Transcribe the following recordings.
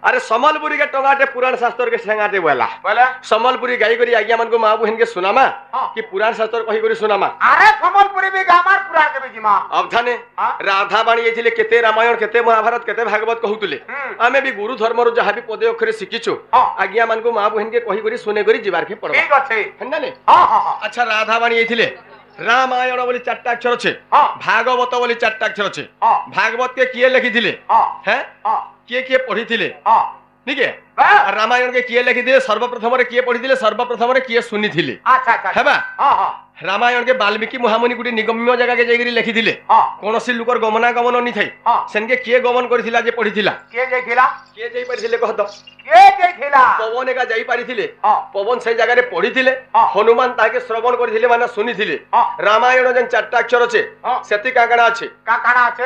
अरे सम्बलपुरी के टंगाटे पुराण शास्त्र के संगाटे बोला बोले सम्बलपुरी गाई करी आज्ञा मन को माँ बहन के सुनामा कि पुराण शास्त्र कही करी सुनामा अरे सम्बलपुरी भी गामार पुराण के भी जिमा अब थाने राधा बाणी ये केते रामायण केते महाभारत केते भागवत कहूतले आमे भी गुरु धर्म रो जहां भी पदे अक्षरे शिखिछु आज्ञा मन को माँ बहन के कही करी सुने करी जीवार के पड़ो ठीक अछि हन्ना ने हां हां अच्छा राधा बाणी ये रामायण बोली 4टा अक्षर अच्छे भागवत बोली 4टा अक्षर अच्छे भागवत के किए लिखी थिले हैं किए पढ़ी थिले ठीक है रामायण के किए लिखी थिले सर्वप्रथम रे किए पढ़ी थिले सर्वप्रथम रे किए सुनी थिले अच्छा अच्छा हेबा हां हां रामायण के वाल्मीकि महामुनि गुडी निगम्य जगह के जाइगिरी लिखी थिले कोनोसी लुकर गमनागमन नि थाई सेनके किए गमन करिथिला जे पढ़िथिला के जाइथिला किए जाई परिथिले कह दो के जाइथिला पवन एका जाई परिथिले पवन से जगह रे पढ़िथिले हनुमान ताके श्रवण करिथिले माने सुनिथिले रामायण जन 4टा अक्षर अछि सेति काकणा अछि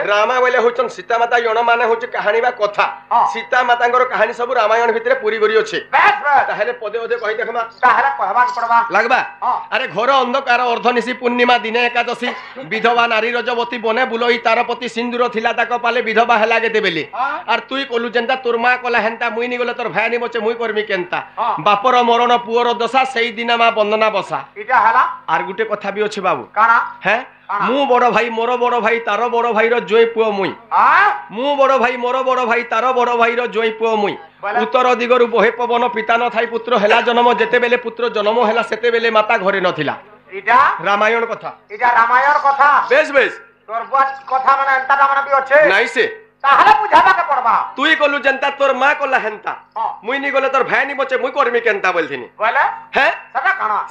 रामा बोले होचन सीता माता यण माने होच कहानी बा कथा सीता मातांकर कहानी सब रामायण भितरे पूरी भरी अछि ताहेले पदे पदे कहि देखमा ताहेले कहबा पड़बा लागबा अरे घर अंधकार अर्धनिशी पूर्णिमा दिने एकादशी विधवा नारी रजवती बने बुलई तारपति सिंदूर थिला ताक पाले विधवा हेला गेते बेले आर तुई कोलु जेंता तोर मा कला हेंता मुई नि गले तोर भायानी बचे मुई करमी केंता बापर मरण पुअर दशा सेई दिना मा बंदना बसा इटा हला आर गुटे कथा भी अछि बाबू काना हैं मु बड़ भाई मोर बड़ भाई तार बड़ भाई रो जोई पुओ मुई मु बड़ भाई मोर बड़ भाई तार बड़ भाई रो जोई पुओ मुई उत्तर दिगरु बहे पवन पिता न थाई पुत्र हेला जन्म जेते बेले पुत्र जन्म हेला सेते बेले माता घरे नथिला इटा रामायण कथा इटा रामायण कथा बेस बेस तोर बात कथा माने एंता माने भी अच्छे नाही से ताहले बुझाबा के पड़बा तुई कोलु जनता तोर मा कोला हेंता मुई नि गले तोर भायानी बचे मुई करमी केंता बोलथिनी बोले हैं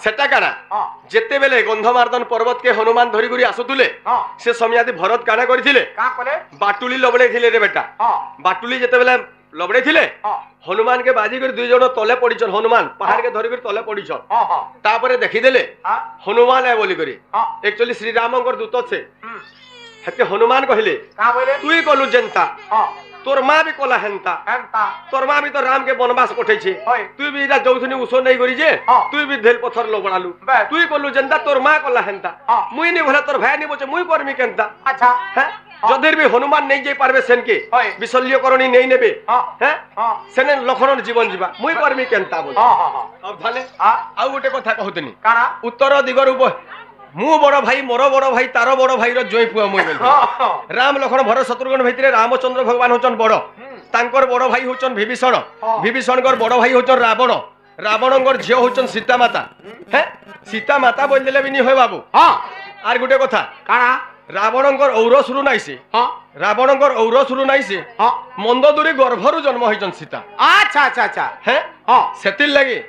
सेटा काना जेते बेले गंधमार्दन पर्वत के हनुमान धरी गुरी आसुतुले से समयादि भरत काना करिथिले का कोले बाटुली लबड़े थिले रे बेटा बाटुली जेते बेले लबड़े थिले हनुमान के बाजी कर दुई जण तले पडिछन हनुमान पहाड़ के धरी कर तले पडिछन तापरे देखि देले हनुमान है बोली करी एक्चुअली श्री रामंकर दूत से हके हनुमान कहले का बोले तुई कोलु जनता तोर मां भी कोला हेंता तोर मां भी तो राम के वनवास पठै छे तुई भी इरा जौथुनी उसो नहीं करी जे तुई भी धेल पत्थर लोबड़ालु तुई कोलु जनता तोर मां कोला हेंता मुई नि भला तोर भाई नि बचे मुई करमी केंता अच्छा हैं जदिर भी हनुमान नहीं जाई पारबे सेन के विशल्य करणी नहीं नेबे हैं सेने लखनन जीवन जीवा मुई करमी केंता बोल अब थाने आ गोटे कथा कहतनी काना उत्तर दिगरु मु बड़ भाई मोर बड़ भाई तार बड़ भाई रो जोई पुआ मुई बोल राम लखन भरत शत्रुघ्न भितरे रामचंद्र भगवान होचन बड़ तांकर बड़ भाई होचन विभीषण विभीषणकर बड़ भाई होचन रावण रावणकर झियो होचन सीता माता हैं सीता माता बोल देले भी नि होय बाबू आर गुटे कथा काना रावणकर औरसुरु नाई से रावणकर औरसुरु नाई से मंदोदरी गर्भरु जन्म होइचन सीता अच्छा अच्छा अच्छा हैं सेतिल लागि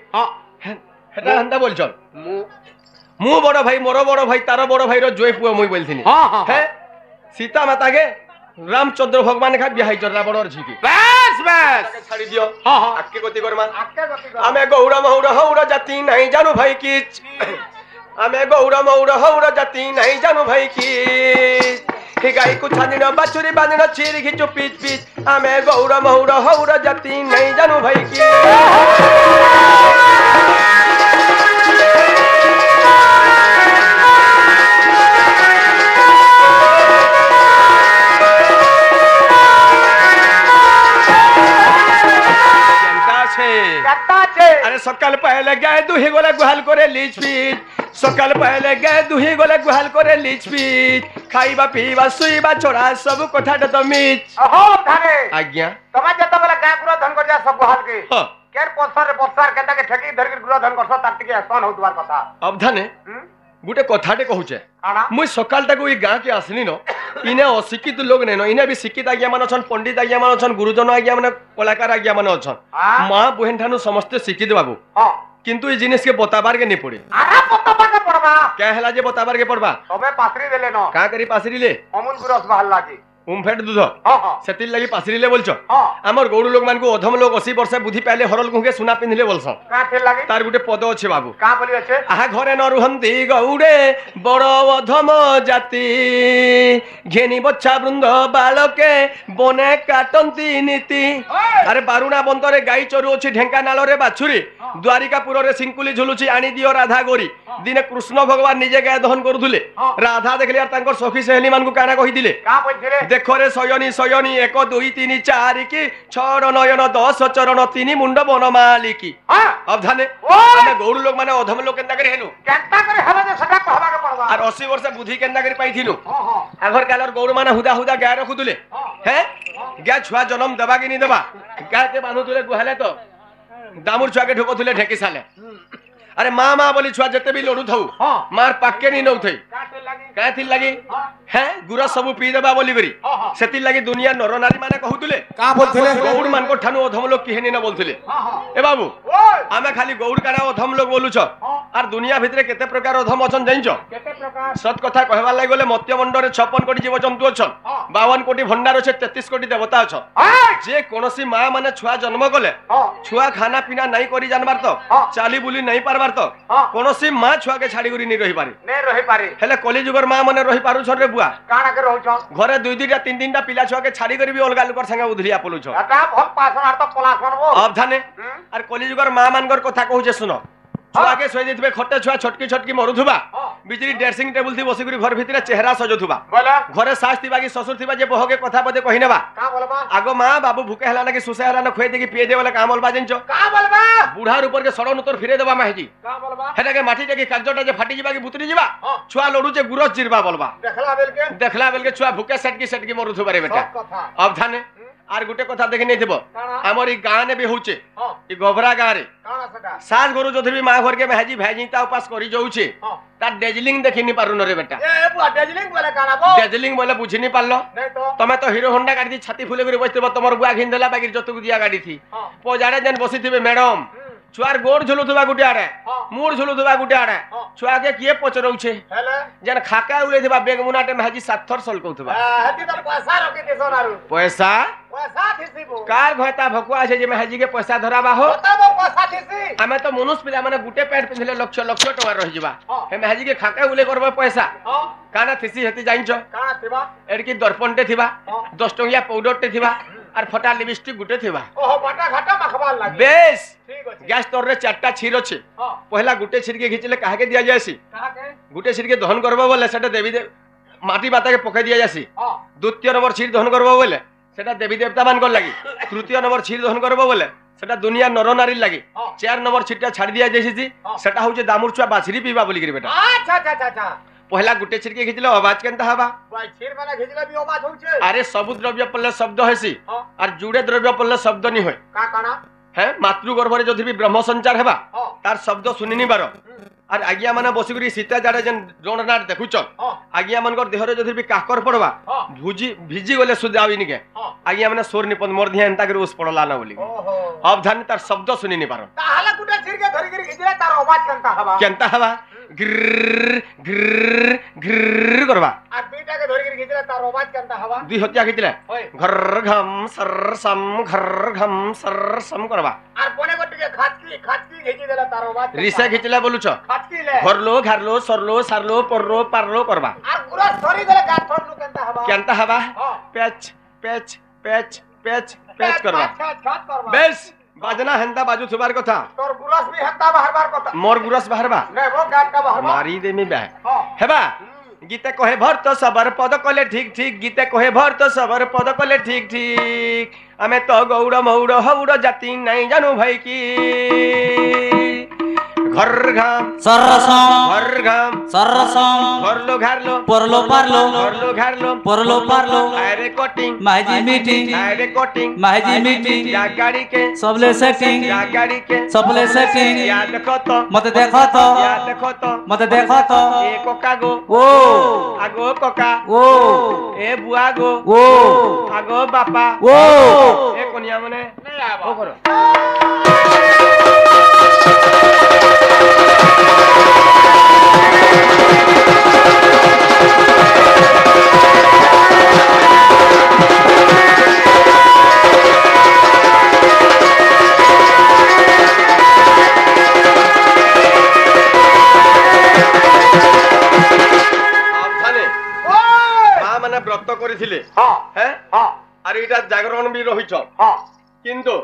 हेटा हंदा बोलछन मु बड़ भाई मोर बड़ भाई तार बड़ भाई रो जोई पुआ मुई बोलथिनी हैं सीता माता के रामचंद्र भगवान खा बियाह हिजर रावण और झिकी बस बस छाड़ी दियो आके गति करमा आमे गौरा महुरा हौरा जाति नहीं जानू भाई की आमे गौरा मौरा हौरा जाति नहीं जानू भाई की हे गाई को छानिना बाछुरी बांधना चीर खिचो पीच पीच आमे गौरा महुरा हौरा जाति नहीं जानू भाई की अरे सकाल पहले गए दुही गोले गुहाल करे लीच पीच सकाल पहले गए दुही गोले गुहाल करे लीच पीच खाइबा पीबा सुइबा छोड़ा सब कोठा तो मीच हो धाने आज्ञा तमा जत बोले गाय पुरा धन कर जा सब गुहाल के केर पत्थर केता के ठेकी धर के गुरा धन करस तार टिके आसन हो दुआर कथा अब धाने गुटे कथाटे कहूचे मुई सकाल तक ई गाँ के आसनी न इने अशिक्षित लोग नहीं न इने भी शिक्षित आज्ञा मान अछन पंडित आज्ञा मान अछन गुरुजन आज्ञा मान कलाकार आज्ञा मान अछन मां बहन ठानु समस्त शिक्षित बाबू किंतु ई जिनिस के बताबार के नहीं पड़े आरा बताबार के पड़बा क्या हैला जे बताबार के पड़बा तबे पासरी देले न का करी पासरी ले अमूल गुरस बहाल लागी उमफेट दूध सेतिल लगी पासरी ले बोलछ हमर गौड़ लोग मान को अधम लोग 80 वर्ष बुद्धि पहले हरल गुंगे सुना पिनले बोलछ का थे लागी तार गुटे पद अछि बाबू का बोली अछि आहा घरे न रुहंती गौड़े बड़ अधम जाति घेनी बच्चा वृंद बालके बने काटंती नीति अरे बारुणा बंतरे गाई चरु अछि ढेंका नाल रे बाछुरी द्वारिकापुर रे सिंकुली झुलुची आनी दियो राधा गोरी दिने कृष्ण भगवान निजे गाय दहन करुथुले राधा देखले यार तांकर सखी सहेली मान को काना कहि दिले का बोलथिले देखरे शयनी शयनी 1 2 3 4 की 6 नयन 10 चरण 3 मुंड बनमाली की हां अब धाने ओय! आमे गौड़ लोग माने अधम लोग केंदा करे हेनु केंता करे हला जे सटा कहबा के पड़बा और 80 वर्ष बुद्धि केंदा करे पाइथिनु हां हां आगर कालर गौड़ माने हुदा हुदा गाय रखुदुले हैं गाय छुआ जन्म देबा कि नहीं देबा गाय के बांधुदुले गुहाले तो दामुर छुआ के ढोकथुले ढेकी साले अरे माँ माँ बोली छुआ जते भी लड़ू थाऊ हां मार पाके नहीं नौ थई काटे लागी काय थी लगी हां हैं गुरा सब पी देबा बोली बरी हां सेति लगी दुनिया नर नारी माने कहूतुले का बोलथले गौड़ मान को ठानु अधम लोग किहेनी ना बोलथुले हां हां ए बाबू ओय आमे खाली गौड़ काना अधम लोग बोलु छ आर दुनिया भितरे केते प्रकार अधम अछन जानिछ केते प्रकार सत कथा कहबा लागि गले मत्स्य मंडरे 56 कोटी जीव जंतु अछन हां 52 कोटी भंडार अछि 33 कोटी देवता अछन हां जे कोनोसी मां माने छुआ जन्म कले हां छुआ खाना पीना नहीं करी जानबार तो हाँ। चाली बुली नहीं पारबार तो हाँ। कोनोसी मां छुआ के छाड़ी गुरी नहीं रही पारे ने रही पारे हेले कली जुगर मां माने रही पारु छ रे बुआ काना के रहौ छ घरे 2-2टा 3-3टा पिला छुआ के छाड़ी करी भी अलगा लोकर संगे उधरिया पलु छ एटा भल पासन आर तो पलास मनबो अब धाने आर कली जुगर मां मानकर कथा कहू जे सुनो छुआ के सोई देथिबे खट्टे छुआ छोटकी छोटकी मरुथुबा हां बिजली ड्रेसिंग टेबल थी बसी गुरी घर भितरे चेहरा सजोथुबा बोला घरे सास थिबा की ससुर थिबा जे बहगे कथा बदे कहि नेबा का बोलबा आगो मां बाबू भूखे हला ना कि सुसे हला ना खोए दे कि पिए दे वाला काम बोलबा जंचो का बोलबा बुढ़ार ऊपर के सड़न उतर फिरे देबा माहिजी का बोलबा हेटा के माटी के कागजटा जे फाटी जिबा कि बुतरी जिबा हाँ। छुआ लड़ू जे गुरस जिरबा बोलबा देखला बेल के देखला बेल के छुआ भूखे सटकी मरुथु बारे बेटा सब कथा अब थाने आर गुटे कथा देखि नै थिबो काना हमर ई गां ने भी होचे हां ई गोबरा गां रे काना सटा सास गुरु जोथि भी मां घर के भाजी भाजीता उपास करी जाउचे हां ता डेजलिंग देखि नि पारु न रे बेटा ए बुआ डेजलिंग बोले काना बो डेजलिंग बोले बुझि नि पारलो नहीं तो तमे तो हीरो होंडा गाड़ी छाती फुले करी बसते तमर बुआ घिन देला बाकी जतु दिया गाड़ी थी हां पोजाड़े जन बसी थिबे मैडम छुआर गोड़ झुलुथुबा गुटे आड़े हां मूड़ झुलुथुबा गुटे आड़े हां छुआ के किए पचरौछे हेले जन खाका उले थिबा बेग मुनाटे भाजी साथर सल कहथुबा हती तो पैसा रखी दे सोनारू पैसा पैसा थिसीबो कार घयता भकुआ छे जे भाजी के पैसा धराबा हो बताबो पैसा थिसी हमें तो मनुष्य पिला माने गुटे पैंट पिंधले लक्ष लक्ष टका रहि जिबा हां हे भाजी के खाका उले करबा पैसा हां काना थिसी हेती जाइछ काना थिबा एडकी दर्पणटे थिबा हां 10 टंगिया पाउडरटे थिबा आर फटा लिपस्टिक गुटे थिबा ओहो बाटा घाटा मखबाल लागी बेस ठीक अछि गैस तोर रे 4टा छीर अछि हां पहला गुटे छीर के घिचले काहे के दिया जायसी कहा के गुटे छीर के दहन करबो बोले सेटा देवी दे माटी बाता के पके दिया जायसी हां द्वितीय नंबर छीर दहन करबो बोले सेटा देवी देवता मान को लागी तृतीय नंबर छीर दहन करबो बोले सेटा दुनिया नर नारी लागी हां 4 नंबर छीरटा छाड़ दिया जायसी सेटा होचे दामुर छुआ बाछरी पीबा बोली करी बेटा अच्छा अच्छा अच्छा अच्छा पहला गुटे छीर के घिचले आवाज केनता हबा भाई छीर माने घिजला भी आवाज होउछे अरे सब द्रव्य पल्ले शब्द हेसी हां और जुड़े द्रव्य पल्ले शब्द नहीं होय का काना है मातृ गर्भरे जदि भी ब्रह्म संचार हेबा हां तार शब्द सुनिनी बारो और आज्ञा माने बसिकरी सीता जाडे जन जोणनाट देखुच हां आज्ञा मनकर देहरे जदि भी काकर पड़वा हां भुजी भिजी गले सुदाविनी के हां आज्ञा माने सोर निपन मोर ध्यान ताकर उस पड़ला ना बोली ओहो अब धन तार शब्द सुनिनी बारो ताहाला गुटे छीर के धरी धरी घिजला तार आवाज केनता हवा केनता हवा गिर गिर गिर करवा आ बीटा के धरी धरी घिजला तार आवाज केनता हवा दुई हत्या खिचले ओय घर घम सर सम करवा आर कोने गोटे के खाचकी घिजी देला तार आवाज रिसे खिचले बोलुछ खाचकी ले घरलो घरलो सरलो सारलो परलो पारलो करवा आर गुरा सरी देला गाथर नु केनता हवा केनता हवा हां patch patch patch patch patch करवा अच्छा छात करवा बेस बाजना हेंदा बाजू सुबार कथा तोर गुरस भी हत्ता बाहर बाहर कथा मोर गुरस बाहरबा नै वो गाट का बाहर मारी दे में बा हां हेबा गीते कहे भरत सबर पद कले ठीक ठीक गीते कहे भरत सबर पद कले ठीक ठीक आमे तो गौड़ मौड़ हौड़ जाति नहीं जानू भाई की घर घाम सरसम घर घाम सरसम घरलो घरलो परलो पारलो घरलो घरलो परलो पारलो अरे कोटिंग माजी मीटिंग अरे कोटिंग माजी मीटिंग या गाड़ी के सबले सेटिंग या गाड़ी के सबले सेटिंग या देखो तो मते देखो तो या देखो तो मते देखो तो ए कोका गो ओ आगो कोका ओ ए बुआ गो ओ आगो बापा ओ ए कोनिया मने नहीं आवा ओ करो व्रत करिथिले हां हैं हां अरे इटा जागरण भी रहिछ हां किंतु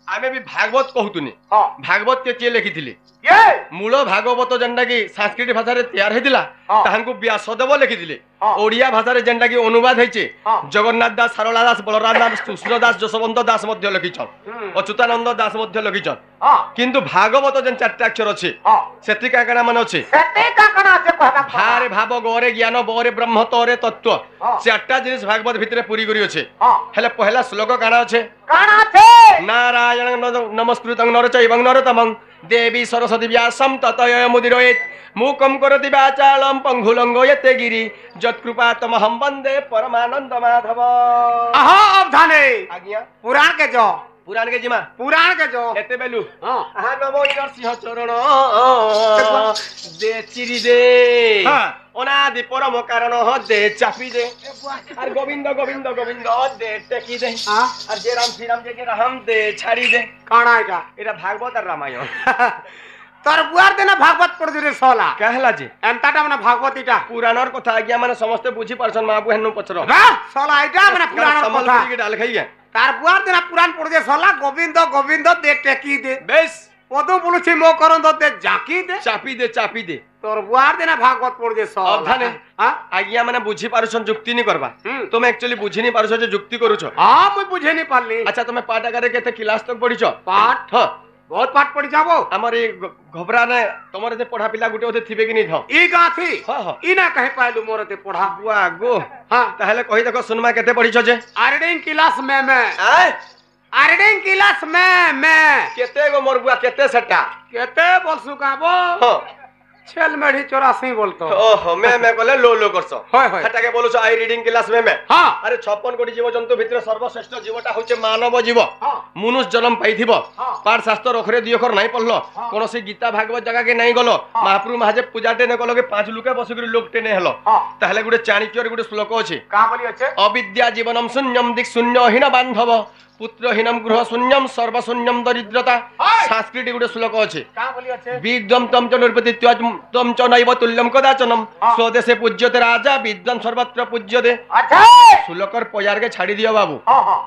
आमे भी भागवत कहतुनी हां भागवत के किए लिखिथिले ये मूल भागवत जेंडा की संस्कृत भाषा रे तैयार हेदिला हाँ। ताहांकु व्यासदेव लिखिथिले ওড়িয়া ভাষার যেনটা কি অনুবাদ হয়েছে হ্যাঁ। জগন্নাথ দাস সারলা দাস বলরাম দাস কৃষ্ণ দাস যশবন্ত দাস মধ্যে লিখিছন হুম। অচ্যুতানন্দ দাস মধ্যে লিখিছন হ্যাঁ কিন্তু ভাগবত যেন চারটা অক্ষর আছে হ্যাঁ সেটি কাকানা মানে আছে সেতে কাকনা আছে কহবা ভারে ভাব গরে জ্ঞান বরে ব্রহ্ম তরে তত্ত্ব হ্যাঁ। চারটা জিনিস ভাগবত ভিতরে পুরি করি আছে হ্যাঁ হেলে পহলা শ্লোক কানা আছে কানা আছে নারায়ণ নমস্কৃতং নরচৈবং নরোত্তমং দেবী সরস্বতী ব্যাসম ততয় মুদিরয়েত মুকম করতি বাচালম পঙ্গুলঙ্গ यते गिरि যৎকৃপা তমহম বন্দে পরমানন্দ মাধব আহা অবধানে আজ্ঞা পুরাণ के जो পুরাণ কে জিমা पुराण के जो এতে বেলু हां আহা নমো নরসিংহ চরণ দে চিরি দে হ্যাঁ। অনাদি পরম কারণ দে চাপি দে আর গোবিন্দ গোবিন্দ গোবিন্দ দে টেকি দে हां আর যে রাম শ্রীরাম যে রাম দে ছাড়ি দে काना এটা এটা ভাগবত আর রামায়ণ তোর বুয়ার দিনে ভাগবত পড়ি রে সোলা কাহলা যে এন্তাটা মানে ভাগবতীটা পুরাণর কথা আজ্ঞা মানে সমস্ত বুঝি পারছন মা বুহেন পছর বাহ সোলা এটা মানে পুরাণের কথা সম্বলপুরি কে ডাল খাইয়া তার বুয়ার দিনে পুরাণ পড়ি রে সোলা গোবিন্দ গোবিন্দ দে টেকি দে বেশ পদ বলুছি মো করন্দ দে জাকি দে চাপি দে তোর বুয়ার দিনে ভাগবত পড়ি রে সোলা অবধানে হ্যাঁ আজ্ঞা মানে বুঝি পারছন যুক্তি নি করবা হুম। তুমি একচুয়ালি বুঝি নি পারছ যে যুক্তি করুছ হ্যাঁ মুই বুঝে নি পারলি আচ্ছা তুমি পাঠ আকারে কেতে ক্লাস তক পড়িছ পাঠ হ্যাঁ বহুত পাঠ পড়ি যাবো আমার এই ঘবরানে তোমার যে পড়া পিলা গুটে ওতে থিবে কি নি থাও ই গাথি হ্যাঁ হ্যাঁ ইনা কহে পাইলু মোরতে পড়া বুয়া গো হ্যাঁ তাহলে কই দেখো সুনমা কেতে পড়িছ যে আরডিং ক্লাস মে আয় আরডিং ক্লাস মে কেতে গো মোর বুয়া কেতে সেটা কেতে বলছু কাবো হ্যাঁ ছেল মেঢ়ি 84 বলতো ওহো মে কলে লো লো করছ হয় হয় সেটাকে বলছো আই রিডিং ক্লাস মে হ্যাঁ আরে 56 কোটি জীবজন্তু ভিতরে সর্বশ্রেষ্ঠ জীবটা হচ্ছে মানব জীব হ্যাঁ মনুষ্য জন্ম পাইথিব হ্যাঁ। পাঠ শাস্ত্র অক্ষরে দুই অক্ষর নাই পড়ল কোনসি গীতা ভাগবত জায়গাকে নাই গল মহাপ্রভু মহাজে পূজাটে নে কলকে 5 লোকে বসিকি লোক টেনে হলো হ্যাঁ তাহলে গুটে চাণিক্যর গুটে শ্লোক আছে কা বলি আছে অবিদ্যা জীবনম শূন্যম দিক শূন্যহীন বান্ধব পুত্রহীনম গৃহ শূন্যম সর্বশূন্যম দরিদ্রতা হয়। সংস্কৃতি গুটে শ্লোক আছে কা বলি আছে বিদ্যম তম চ নির্পতি তম চ নৈব তুল্যম কদাচনম হ্যাঁ। স্বদেশে পূজ্যতে রাজা বিদ্বান সর্বত্র পূজ্যতে আচ্ছা শ্লোকর পয়ারকে ছাড়ি দিও বাবু হ্যাঁ হ্যাঁ